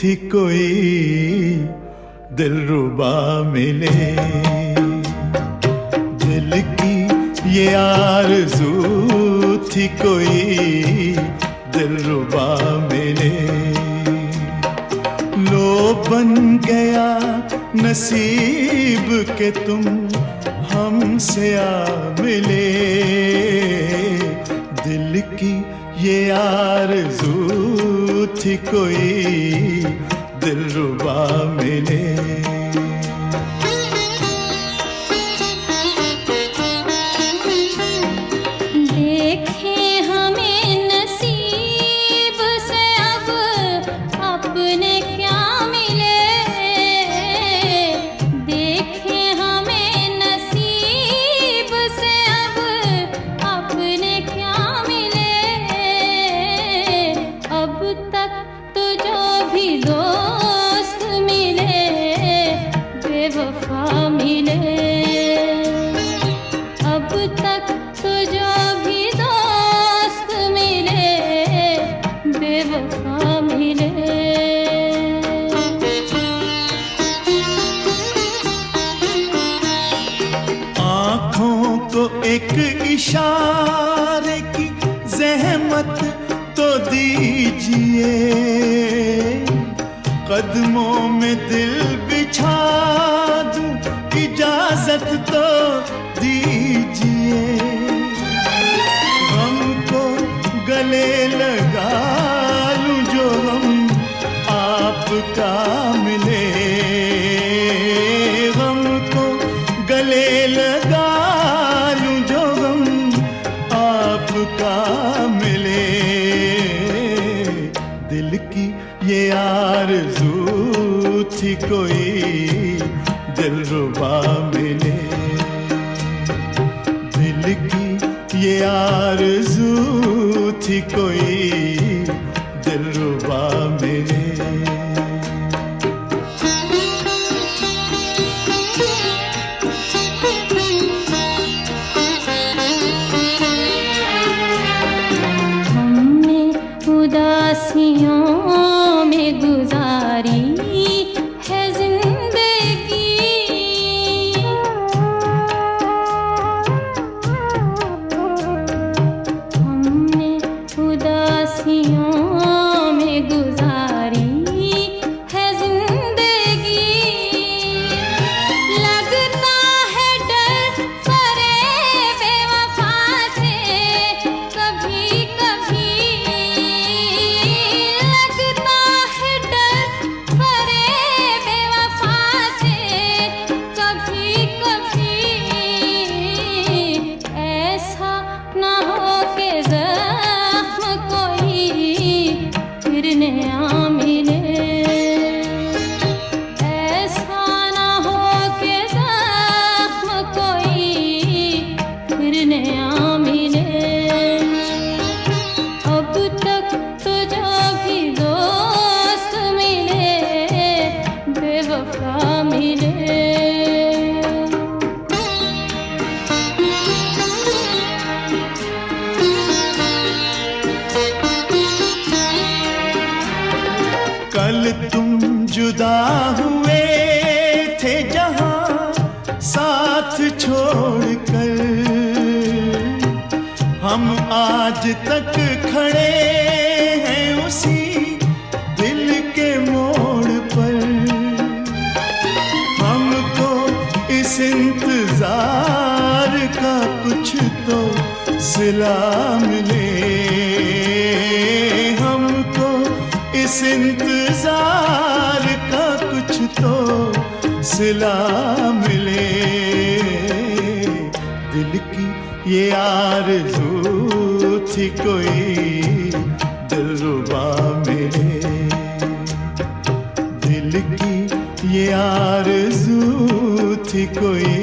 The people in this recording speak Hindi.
थी कोई दिलरुबा मिले, दिल की ये आरज़ू थी कोई दिलरुबा मिले। लो बन गया नसीब के तुम हमसे आ मिले, दिल की ये आरज़ू थी कोई दिलरुबा मिले। एक इशारे की ज़हमत तो दीजिए, कदमों में दिल बिछा दूं इजाज़त तो दीजिए। हमको गले लगा लूं जो हम आपका मिले, हमको गले लगा का मिले, दिल की ये आरज़ू थी कोई दिलरुबा मिले, दिल की ये आरज़ू थी कोई दिलरुबा मिले। उदासियों में गुजारी है जिंदगी, हमने उदासियों में गुजारी है जिंदगी। लगता है डर फरेब बेवफा से कभी कभी, कल तुम जुदा हुए थे जहां साथ छोड़कर, हम आज तक खड़े हैं उसी दिल के मोड़ पर। हमको इस इंतजार का कुछ तो सिला मिले, हमको इस इंतजार का कुछ तो सिला मिले, दिल की ये आरज़ू थी कोई दिलरुबा मिले, दिल की ये आरज़ू थी कोई